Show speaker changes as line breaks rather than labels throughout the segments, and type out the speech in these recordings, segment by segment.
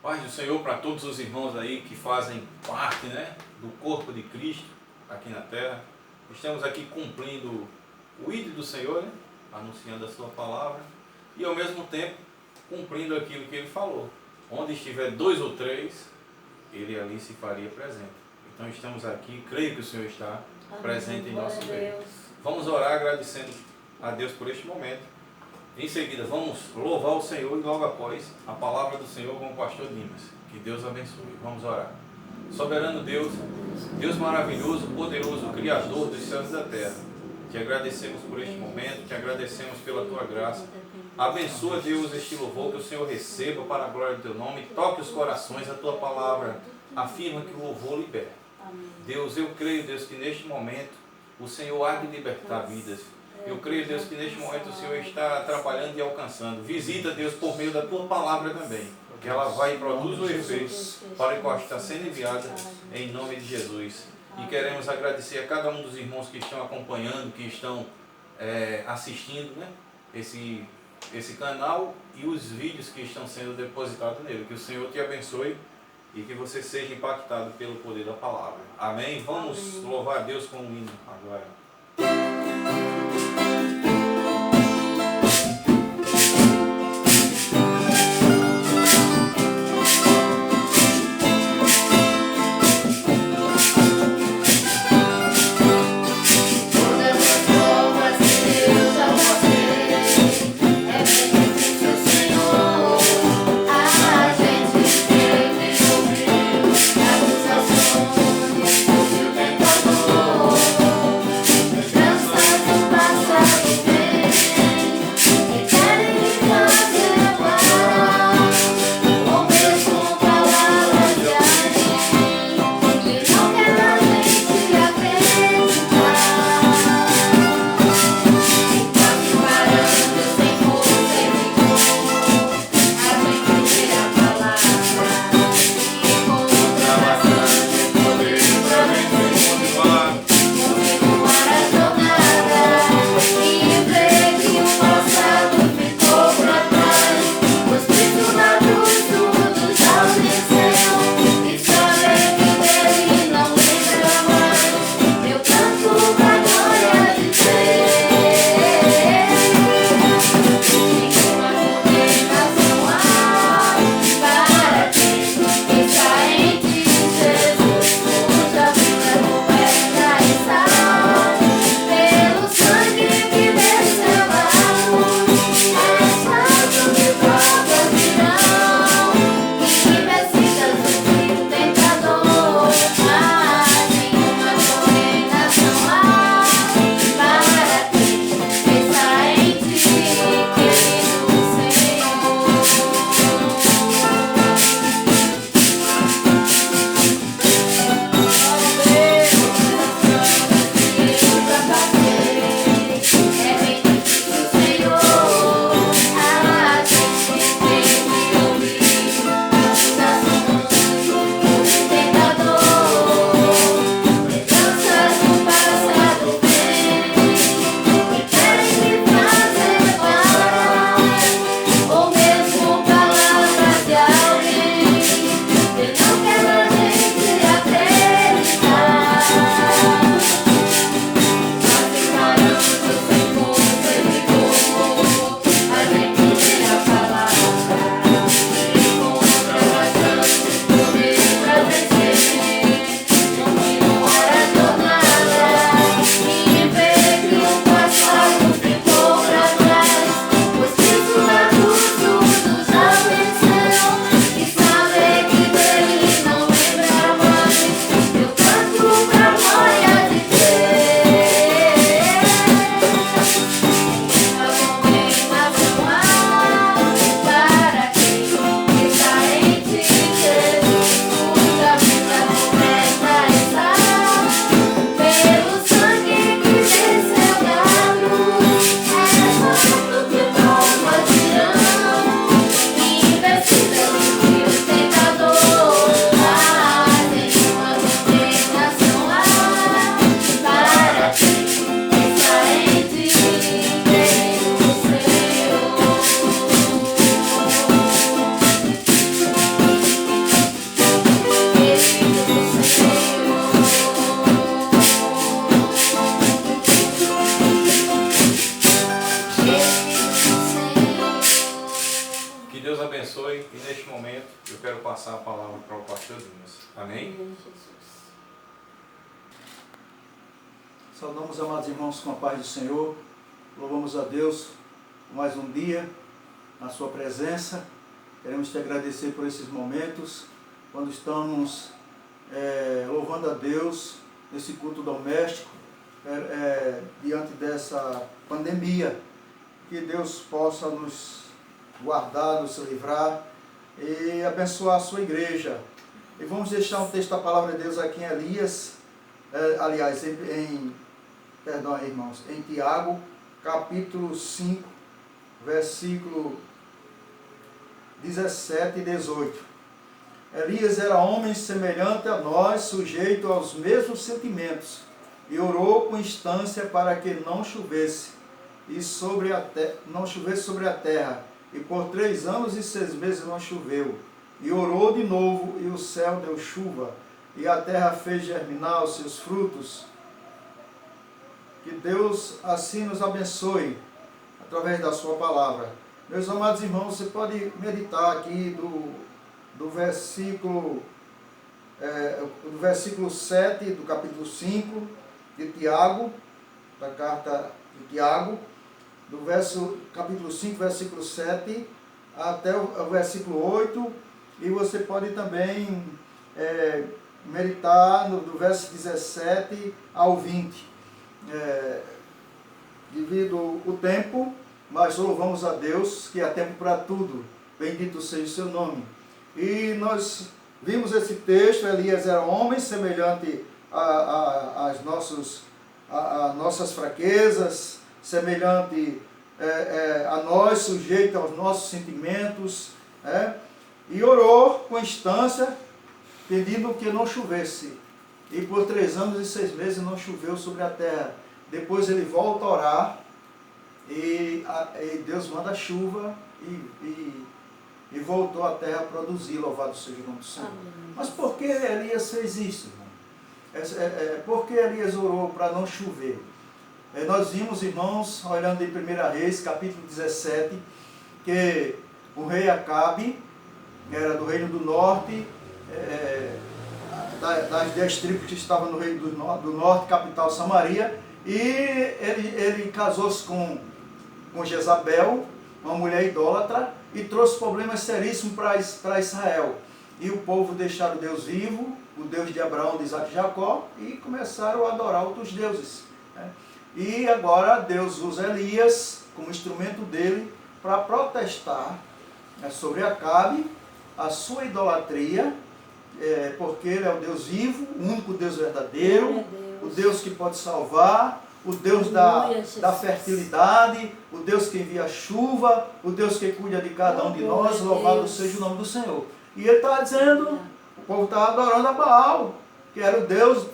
Paz do Senhor para todos os irmãos aí que fazem parte, né, do corpo de Cristo aqui na terra. Estamos aqui cumprindo o ID do Senhor, né, anunciando a sua palavra e ao mesmo tempo cumprindo aquilo que ele falou. Onde estiver 2 ou 3, ele ali se faria presente. Então estamos aqui, creio que o Senhor está presente em nosso meio. Vamos orar agradecendo a Deus por este momento. Em seguida, vamos louvar o Senhor e logo após a palavra do Senhor com o pastor Dimas. Que Deus abençoe. Vamos orar. Soberano Deus, Deus maravilhoso, poderoso, Criador dos céus e da terra. Te agradecemos por este momento, te agradecemos pela tua graça. Abençoa, Deus, este louvor que o Senhor receba para a glória do teu nome. Toque os corações, a tua palavra afirma que o louvor liberta. Deus, eu creio, Deus, que neste momento o Senhor há de libertar vidas. Eu creio, Deus, que neste momento o Senhor está trabalhando e alcançando. Visita, Deus, por meio da tua palavra também. Que ela vai e produz o efeito para o qual está sendo enviada em nome de Jesus. E queremos agradecer a cada um dos irmãos que estão acompanhando, que estão assistindo, né, esse canal e os vídeos que estão sendo depositados nele. Que o Senhor te abençoe e que você seja impactado pelo poder da palavra. Amém? Vamos louvar a Deus com um hino agora.
Senhor,
neste momento, eu quero passar a palavra para o pastor Dimas. Amém?
Saudamos, amados irmãos, com a paz do Senhor. Louvamos a Deus por mais um dia na sua presença. Queremos te agradecer por esses momentos, quando estamos louvando a Deus nesse culto doméstico, diante dessa pandemia. Que Deus possa nos guardar, nos livrar e abençoar a sua igreja. E vamos deixar um texto da palavra de Deus aqui em Elias, em Tiago, capítulo 5, versículo 17 e 18. Elias era homem semelhante a nós, sujeito aos mesmos sentimentos, e orou com instância para que não chovesse sobre a terra, e por 3 anos e 6 meses não choveu. E orou de novo, e o céu deu chuva, e a terra fez germinar os seus frutos. Que Deus assim nos abençoe, através da sua palavra. Meus amados irmãos, você pode meditar aqui do versículo 7 do capítulo 5 de Tiago, da carta de Tiago, capítulo 5, versículo 7 até o versículo 8, e você pode também meditar do verso 17 ao 20. Devido o tempo, mas louvamos a Deus, que há tempo para tudo, bendito seja o seu nome. E nós vimos esse texto. Elias era homem semelhante às nossas fraquezas, semelhante a nós, sujeito aos nossos sentimentos, e orou com instância, pedindo que não chovesse. E por 3 anos e 6 meses não choveu sobre a terra. Depois ele volta a orar, e Deus manda a chuva, e voltou a terra a produzir. Louvado seja o nome do Senhor. Amém. Mas por que Elias fez isso, irmão? Por que Elias orou para não chover? Nós vimos, irmãos, olhando em 1 Reis, capítulo 17, que o rei Acabe era do reino do norte, das 10 tribos que estavam no reino do norte, capital Samaria, e ele casou-se com Jezabel, uma mulher idólatra, e trouxe problemas seríssimos para Israel. E o povo deixaram o Deus vivo, o Deus de Abraão, de Isaac e Jacó, e começaram a adorar outros deuses. E agora Deus usa Elias como instrumento dele para protestar sobre Acabe, a sua idolatria, porque ele é o Deus vivo, o único Deus verdadeiro, o Deus que pode salvar, o Deus da fertilidade, o Deus que envia chuva, o Deus que cuida de cada um de nós. Louvado seja o nome do Senhor. E ele está dizendo, o povo está adorando a Baal, que era o Deus,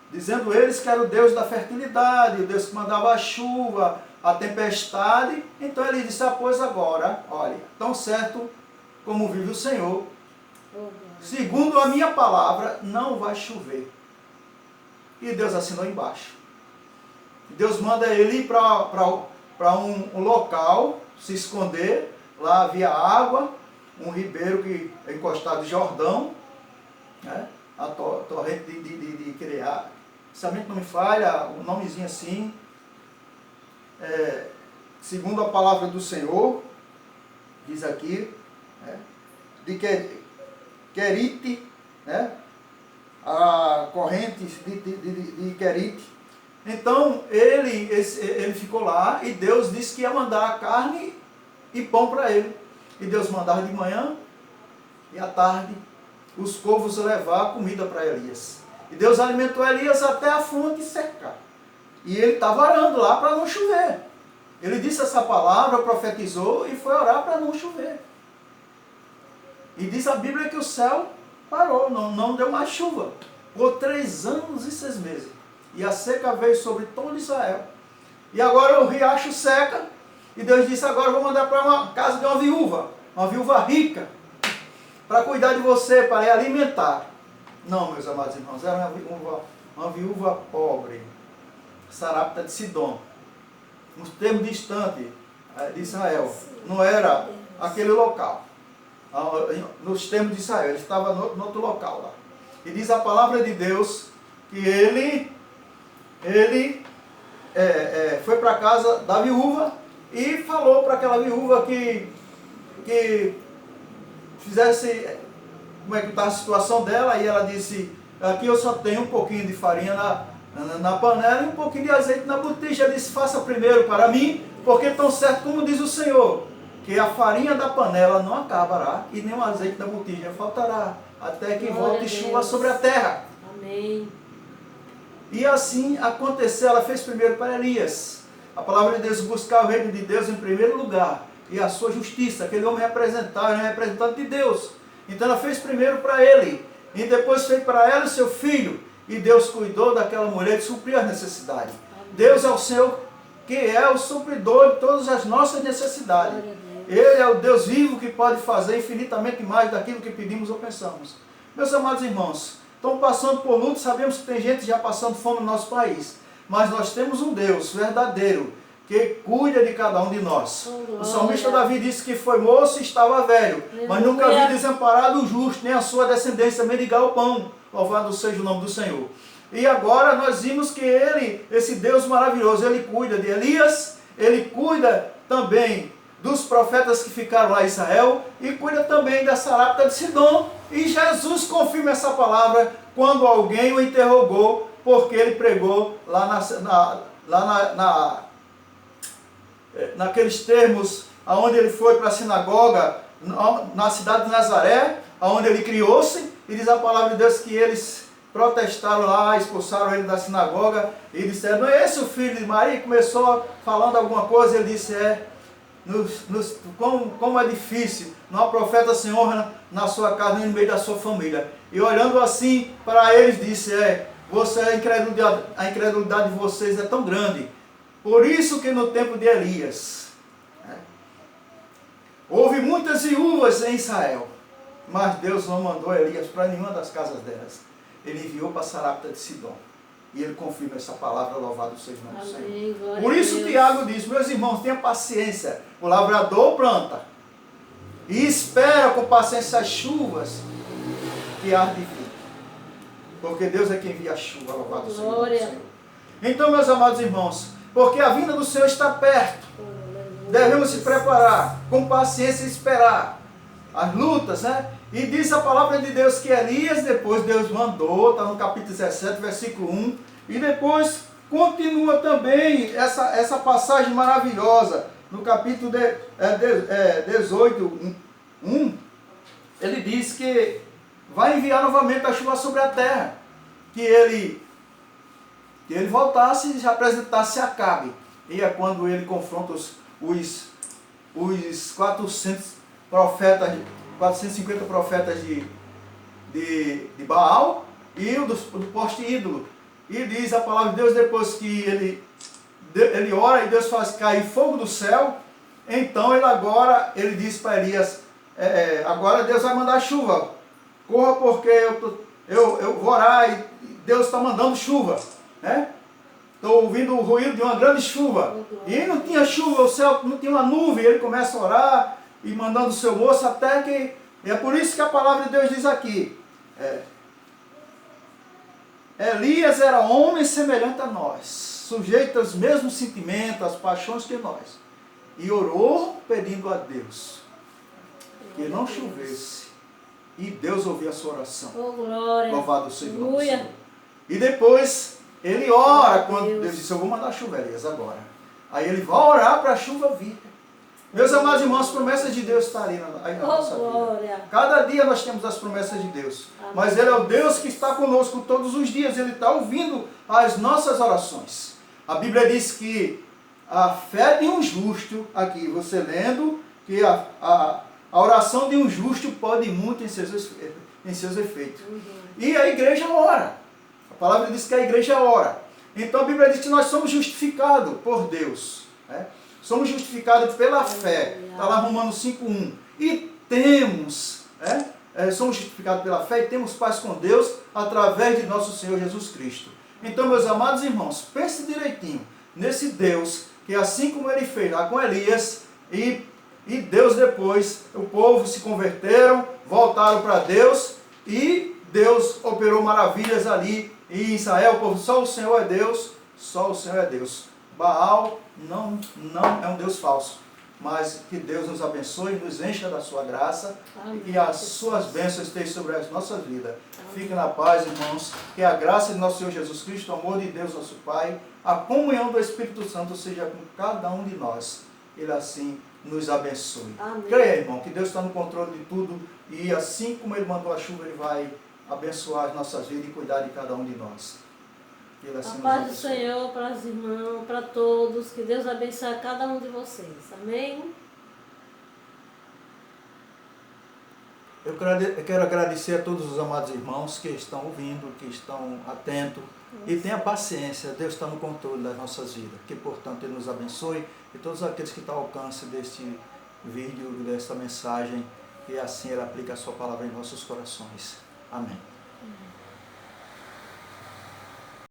dizendo eles que era o Deus da fertilidade, o Deus que mandava a chuva, a tempestade. Então ele disse, pois agora, olha, tão certo como vive o Senhor, segundo a minha palavra, não vai chover. E Deus assinou embaixo. Deus manda ele ir para um local, se esconder. Lá havia água, um ribeiro que é encostado em Jordão, a torrente de Criar. Se a mente não me falha, um nomezinho assim, segundo a palavra do Senhor, diz aqui, de Querite, a corrente de Querite. Então ele ficou lá, e Deus disse que ia mandar carne e pão para ele. E Deus mandava de manhã e à tarde os corvos levar comida para Elias. E Deus alimentou Elias até a fonte secar. E ele estava orando lá para não chover. Ele disse essa palavra, profetizou e foi orar para não chover. E diz a Bíblia que o céu parou, não deu mais chuva. Por 3 anos e 6 meses. E a seca veio sobre todo Israel. E agora o riacho seca. E Deus disse, agora eu vou mandar para uma casa de uma viúva rica, para cuidar de você, para lhe alimentar. Não, meus amados irmãos, era uma viúva pobre, Sarapta de Sidom, um termo distante de Israel. Não era aquele local. nos termos de Israel, ele estava no outro local lá. E diz a palavra de Deus que ele foi para a casa da viúva e falou para aquela viúva que fizesse, como é que está a situação dela, e ela disse, aqui eu só tenho um pouquinho de farinha na panela e um pouquinho de azeite na botija. Ele disse, faça primeiro para mim, porque tão certo como diz o Senhor, que a farinha da panela não acabará e nem o azeite da botija faltará, até que volte chuva sobre a terra.
Amém.
E assim aconteceu, ela fez primeiro para Elias. A palavra de Deus, buscar o reino de Deus em primeiro lugar e a sua justiça. Aquele homem representante de Deus. Então ela fez primeiro para ele e depois fez para ela e seu filho. E Deus cuidou daquela mulher e supriu as necessidades. Deus é o Senhor que é o supridor de todas as nossas necessidades. Ele é o Deus vivo que pode fazer infinitamente mais daquilo que pedimos ou pensamos. Meus amados irmãos, estão passando por luto, sabemos que tem gente já passando fome no nosso país. Mas nós temos um Deus verdadeiro que cuida de cada um de nós. O salmista Davi disse que foi moço e estava velho, mas nunca vi desamparado o justo, nem a sua descendência mendigar o pão. Louvado seja o nome do Senhor. E agora nós vimos que ele, esse Deus maravilhoso, ele cuida de Elias, ele cuida também dos profetas que ficaram lá em Israel e cuida também da Sarapta de Sidom. E Jesus confirma essa palavra quando alguém o interrogou, porque ele pregou lá naqueles termos, aonde ele foi para a sinagoga, na cidade de Nazaré, aonde ele criou-se, e diz a palavra de Deus que eles protestaram lá, expulsaram ele da sinagoga, e disseram, não é esse o filho de Maria? E começou falando alguma coisa, ele disse, como é difícil, não há profeta sem honra na sua casa, nem no meio da sua família. E olhando assim para eles, disse, a incredulidade de vocês é tão grande. Por isso que no tempo de Elias, houve muitas viúvas em Israel, mas Deus não mandou Elias para nenhuma das casas delas. Ele enviou para Sarapta de Sidom. E ele confirma essa palavra, louvado seja o nome do Senhor. Por isso Tiago diz, meus irmãos, tenha paciência. O lavrador planta e espera com paciência as chuvas que há de vir. Porque Deus é quem envia a chuva, louvado seja o nome do Senhor. Então, meus amados irmãos, porque a vinda do Senhor está perto, devemos se preparar, com paciência esperar as lutas, né? E diz a palavra de Deus que Elias, depois Deus mandou, está no capítulo 17, versículo 1, e depois continua também essa passagem maravilhosa, no capítulo 18, 1, ele diz que vai enviar novamente a chuva sobre a terra, que ele voltasse e já apresentasse a Acabe. E é quando ele confronta os 450 profetas de Baal e o do poste ídolo. E diz a palavra de Deus, depois que ele ora e Deus faz cair fogo do céu, então ele diz para Elias, agora Deus vai mandar chuva, corra porque eu vou orar e Deus está mandando chuva, né? Estou ouvindo o ruído de uma grande chuva. E não tinha chuva, o céu não tinha uma nuvem. Ele começa a orar e mandando o seu moço até que... E é por isso que a palavra de Deus diz aqui. Elias era homem semelhante a nós, sujeito aos mesmos sentimentos, às paixões que nós. E orou pedindo a Deus que não chovesse. E Deus ouviu a sua oração. Louvado seja o nome do Senhor. E depois... ele ora quando Deus disse, eu vou mandar chuva, Elias, agora. Aí ele vai orar para a chuva vir. Meus amados irmãos, as promessas de Deus estão ali na nossa vida. Cada dia nós temos as promessas de Deus. Mas Ele é o Deus que está conosco todos os dias. Ele está ouvindo as nossas orações. A Bíblia diz que a fé de um justo, aqui você lendo, que a oração de um justo pode muito em seus efeitos. E a igreja ora. A palavra diz que a igreja ora. Então a Bíblia diz que nós somos justificados por Deus. Né? Somos justificados pela fé. Está lá Romanos 5:1. E temos, somos justificados pela fé e temos paz com Deus através de nosso Senhor Jesus Cristo. Então, meus amados irmãos, pense direitinho nesse Deus que assim como ele fez lá com Elias e E Deus depois, o povo se converteram, voltaram para Deus e Deus operou maravilhas ali. E em Israel, o povo, só o Senhor é Deus, só o Senhor é Deus. Baal não é um Deus falso. Mas que Deus nos abençoe, nos encha da sua graça. Amém. E as suas bênçãos estejam sobre as nossas vidas. Fiquem na paz, irmãos. Que a graça de nosso Senhor Jesus Cristo, o amor de Deus, nosso Pai, a comunhão do Espírito Santo seja com cada um de nós. Ele assim nos abençoe. Amém. Creia, irmão, que Deus está no controle de tudo. E assim como Ele mandou a chuva, Ele vai abençoar as nossas vidas e cuidar de cada um de nós.
A paz do Senhor para os irmãos, para todos. Que Deus abençoe a cada um de vocês. Amém?
Eu quero agradecer a todos os amados irmãos que estão ouvindo, que estão atentos. E tenha paciência, Deus está no controle das nossas vidas. Que, portanto, Ele nos abençoe. E todos aqueles que estão ao alcance deste vídeo, desta mensagem. E assim Ele aplica a sua palavra em nossos corações. Amém.